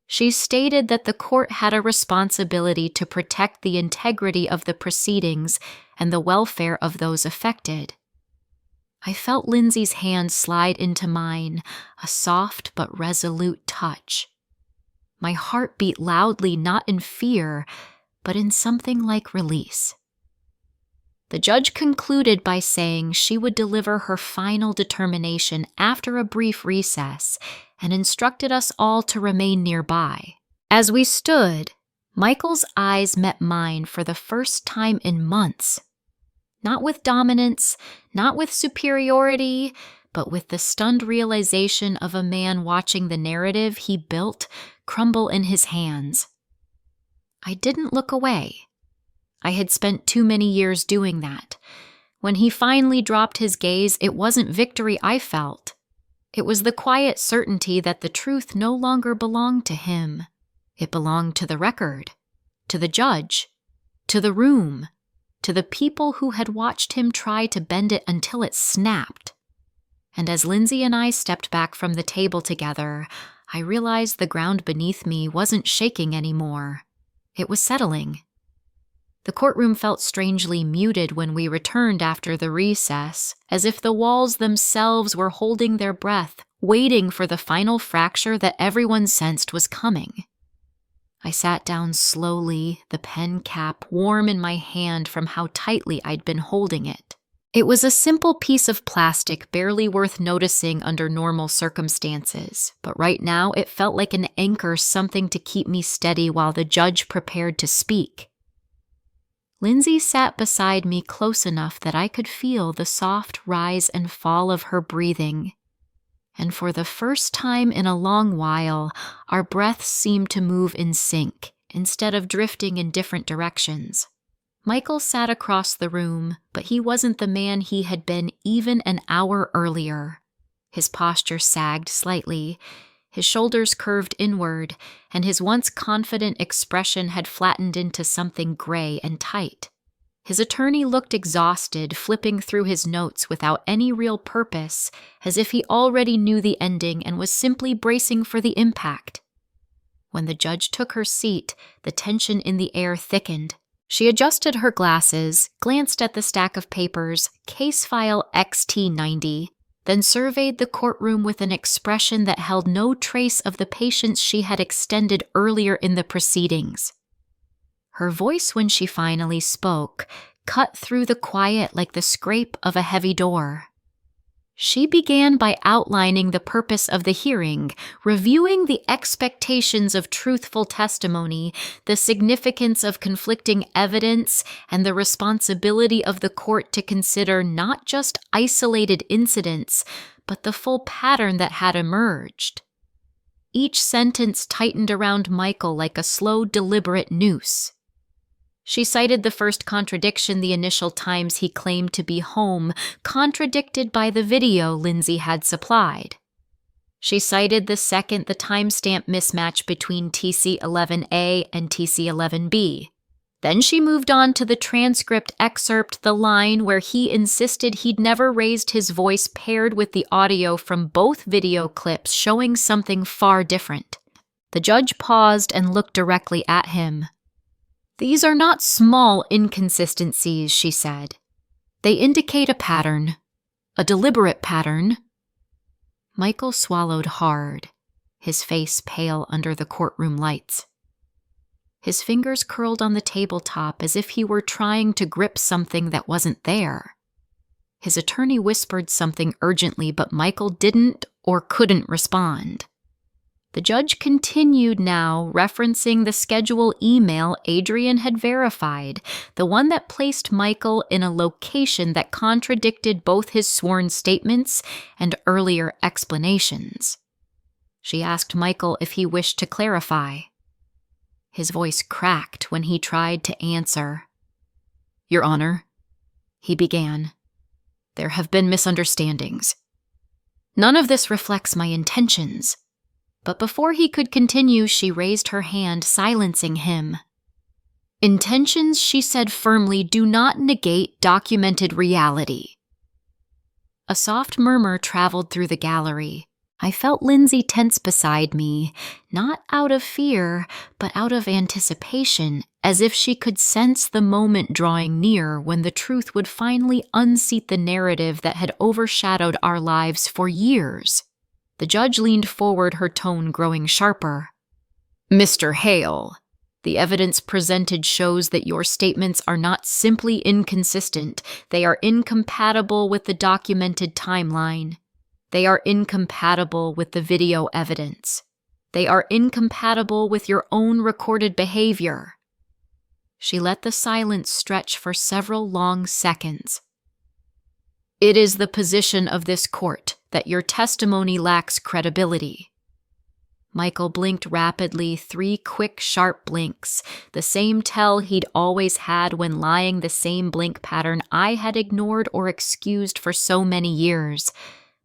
She stated that the court had a responsibility to protect the integrity of the proceedings and the welfare of those affected. I felt Lindsay's hand slide into mine, a soft but resolute touch. My heart beat loudly, not in fear, but in something like release. The judge concluded by saying she would deliver her final determination after a brief recess and instructed us all to remain nearby. As we stood, Michael's eyes met mine for the first time in months. Not with dominance, not with superiority, but with the stunned realization of a man watching the narrative he built crumble in his hands. I didn't look away. I had spent too many years doing that. When he finally dropped his gaze, it wasn't victory I felt. It was the quiet certainty that the truth no longer belonged to him. It belonged to the record, to the judge, to the room, to the people who had watched him try to bend it until it snapped. And as Lindsay and I stepped back from the table together, I realized the ground beneath me wasn't shaking anymore. It was settling. The courtroom felt strangely muted when we returned after the recess, as if the walls themselves were holding their breath, waiting for the final fracture that everyone sensed was coming. I sat down slowly, the pen cap warm in my hand from how tightly I'd been holding it. It was a simple piece of plastic barely worth noticing under normal circumstances, but right now it felt like an anchor, something to keep me steady while the judge prepared to speak. Lindsay sat beside me close enough that I could feel the soft rise and fall of her breathing. And for the first time in a long while, our breaths seemed to move in sync, instead of drifting in different directions. Michael sat across the room, but he wasn't the man he had been even an hour earlier. His posture sagged slightly, his shoulders curved inward, and his once confident expression had flattened into something gray and tight. His attorney looked exhausted, flipping through his notes without any real purpose, as if he already knew the ending and was simply bracing for the impact. When the judge took her seat, the tension in the air thickened. She adjusted her glasses, glanced at the stack of papers, case file XT90, then surveyed the courtroom with an expression that held no trace of the patience she had extended earlier in the proceedings. Her voice, when she finally spoke, cut through the quiet like the scrape of a heavy door. She began by outlining the purpose of the hearing, reviewing the expectations of truthful testimony, the significance of conflicting evidence, and the responsibility of the court to consider not just isolated incidents, but the full pattern that had emerged. Each sentence tightened around Michael like a slow, deliberate noose. She cited the first contradiction, the initial times he claimed to be home, contradicted by the video Lindsay had supplied. She cited the second, the timestamp mismatch between TC11A and TC11B. Then she moved on to the transcript excerpt, the line where he insisted he'd never raised his voice, paired with the audio from both video clips showing something far different. The judge paused and looked directly at him. "These are not small inconsistencies," she said. "They indicate a pattern, a deliberate pattern." Michael swallowed hard, his face pale under the courtroom lights. His fingers curled on the tabletop as if he were trying to grip something that wasn't there. His attorney whispered something urgently, but Michael didn't or couldn't respond. The judge continued now, referencing the schedule email Adrian had verified, the one that placed Michael in a location that contradicted both his sworn statements and earlier explanations. She asked Michael if he wished to clarify. His voice cracked when he tried to answer. "Your Honor," he began, "there have been misunderstandings. None of this reflects my intentions." But before he could continue, she raised her hand, silencing him. "Intentions," she said firmly, "do not negate documented reality." A soft murmur traveled through the gallery. I felt Lindsay tense beside me, not out of fear, but out of anticipation, as if she could sense the moment drawing near when the truth would finally unseat the narrative that had overshadowed our lives for years. The judge leaned forward, her tone growing sharper. "Mr. Hale, the evidence presented shows that your statements are not simply inconsistent, they are incompatible with the documented timeline. They are incompatible with the video evidence. They are incompatible with your own recorded behavior." She let the silence stretch for several long seconds. "It is the position of this court that your testimony lacks credibility." Michael blinked rapidly, 3 quick, sharp blinks, the same tell he'd always had when lying, the same blink pattern I had ignored or excused for so many years.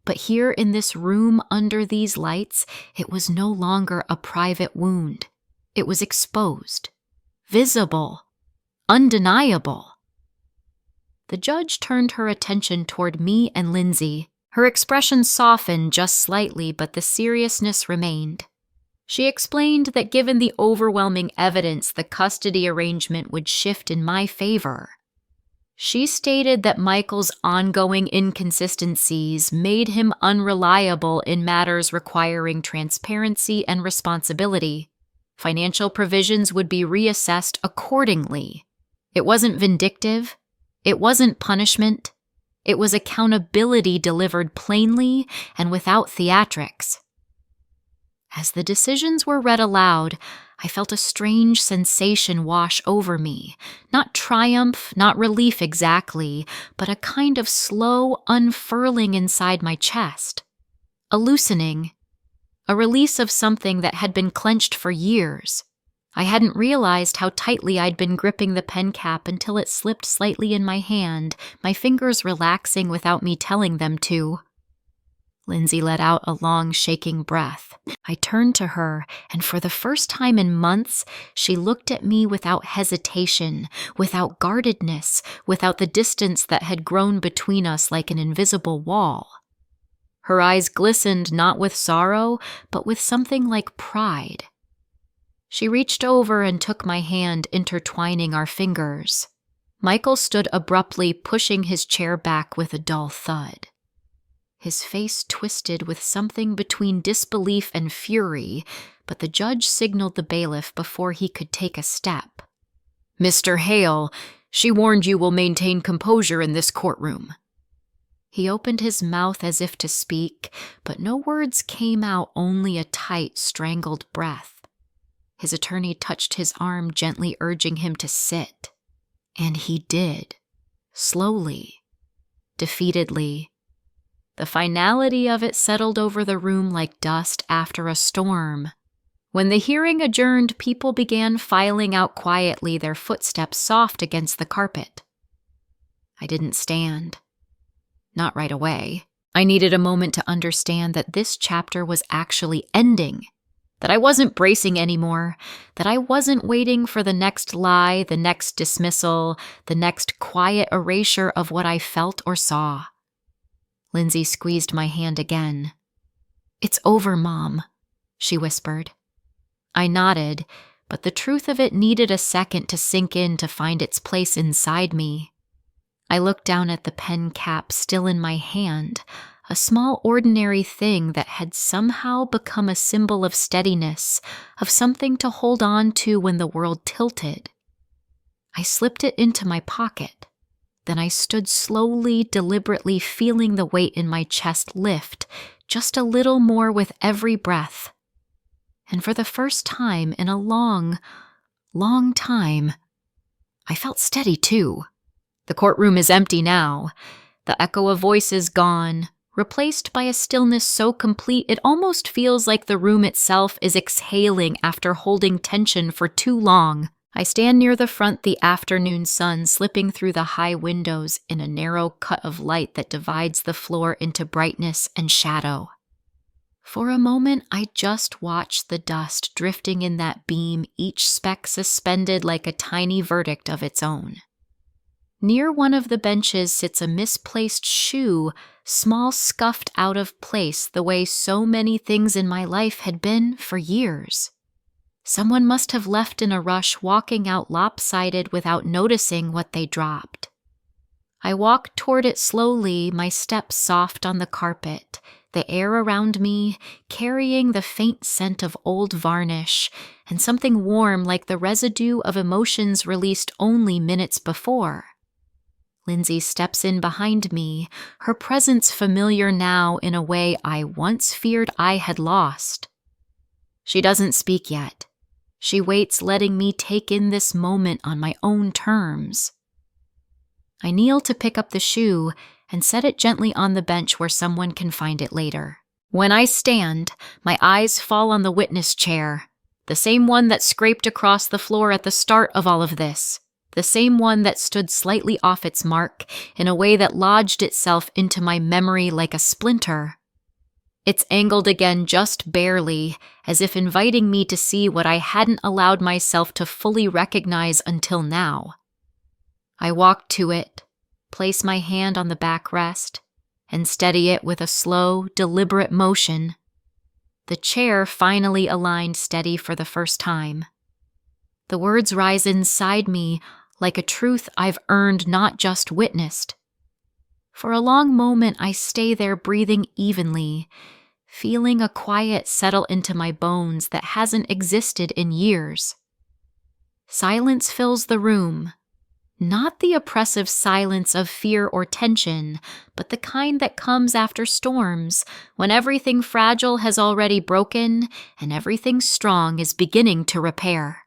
But here in this room under these lights, it was no longer a private wound. It was exposed, visible, undeniable. The judge turned her attention toward me and Lindsay. Her expression softened just slightly, but the seriousness remained. She explained that given the overwhelming evidence, the custody arrangement would shift in my favor. She stated that Michael's ongoing inconsistencies made him unreliable in matters requiring transparency and responsibility. Financial provisions would be reassessed accordingly. It wasn't vindictive. It wasn't punishment. It was accountability delivered plainly and without theatrics. As the decisions were read aloud, I felt a strange sensation wash over me. Not triumph, not relief exactly, but a kind of slow unfurling inside my chest. A loosening. A release of something that had been clenched for years. I hadn't realized how tightly I'd been gripping the pen cap until it slipped slightly in my hand, my fingers relaxing without me telling them to. Lindsay let out a long, shaking breath. I turned to her, and for the first time in months, she looked at me without hesitation, without guardedness, without the distance that had grown between us like an invisible wall. Her eyes glistened not with sorrow, but with something like pride. She reached over and took my hand, intertwining our fingers. Michael stood abruptly, pushing his chair back with a dull thud. His face twisted with something between disbelief and fury, but the judge signaled the bailiff before he could take a step. "Mr. Hale, she warned you will maintain composure in this courtroom." He opened his mouth as if to speak, but no words came out, only a tight, strangled breath. His attorney touched his arm, gently urging him to sit. And he did. Slowly. Defeatedly. The finality of it settled over the room like dust after a storm. When the hearing adjourned, people began filing out quietly, their footsteps soft against the carpet. I didn't stand. Not right away. I needed a moment to understand that this chapter was actually ending. That I wasn't bracing anymore, that I wasn't waiting for the next lie, the next dismissal, the next quiet erasure of what I felt or saw. Lindsay squeezed my hand again. "It's over, Mom," she whispered. I nodded, but the truth of it needed a second to sink in to find its place inside me. I looked down at the pen cap still in my hand, a small ordinary thing that had somehow become a symbol of steadiness, of something to hold on to when the world tilted. I slipped it into my pocket. Then I stood slowly, deliberately feeling the weight in my chest lift, just a little more with every breath. And for the first time in a long, long time, I felt steady too. The courtroom is empty now. The echo of voices gone, replaced by a stillness so complete it almost feels like the room itself is exhaling after holding tension for too long. I stand near the front, the afternoon sun slipping through the high windows in a narrow cut of light that divides the floor into brightness and shadow. For a moment, I just watch the dust drifting in that beam, each speck suspended like a tiny verdict of its own. Near one of the benches sits a misplaced shoe, small scuffed out of place the way so many things in my life had been for years. Someone must have left in a rush, walking out lopsided without noticing what they dropped. I walk toward it slowly, my steps soft on the carpet, the air around me carrying the faint scent of old varnish and something warm like the residue of emotions released only minutes before. Lindsay steps in behind me, her presence familiar now in a way I once feared I had lost. She doesn't speak yet. She waits, letting me take in this moment on my own terms. I kneel to pick up the shoe and set it gently on the bench where someone can find it later. When I stand, my eyes fall on the witness chair, the same one that scraped across the floor at the start of all of this. The same one that stood slightly off its mark in a way that lodged itself into my memory like a splinter. It's angled again just barely, as if inviting me to see what I hadn't allowed myself to fully recognize until now. I walk to it, place my hand on the backrest, and steady it with a slow, deliberate motion. The chair finally aligned steady for the first time. The words rise inside me like a truth I've earned, not just witnessed. For a long moment, I stay there breathing evenly, feeling a quiet settle into my bones that hasn't existed in years. Silence fills the room, not the oppressive silence of fear or tension, but the kind that comes after storms, when everything fragile has already broken and everything strong is beginning to repair.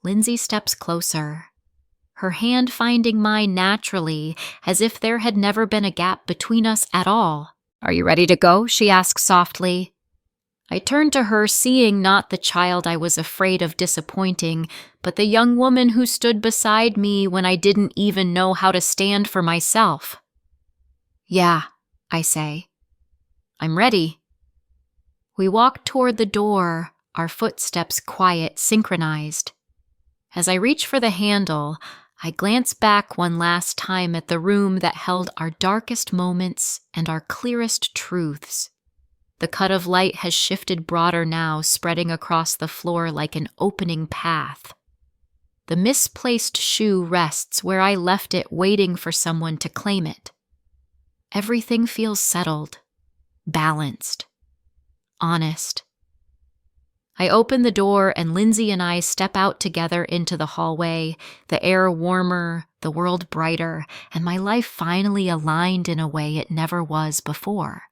Lindsay steps closer, her hand finding mine naturally, as if there had never been a gap between us at all. "Are you ready to go?" she asks softly. I turn to her, seeing not the child I was afraid of disappointing, but the young woman who stood beside me when I didn't even know how to stand for myself. "Yeah," I say. "I'm ready." We walk toward the door, our footsteps quiet, synchronized. As I reach for the handle, I glance back one last time at the room that held our darkest moments and our clearest truths. The cut of light has shifted broader now, spreading across the floor like an opening path. The misplaced shoe rests where I left it, waiting for someone to claim it. Everything feels settled, balanced, honest. I open the door and Lindsay and I step out together into the hallway, the air warmer, the world brighter, and my life finally aligned in a way it never was before.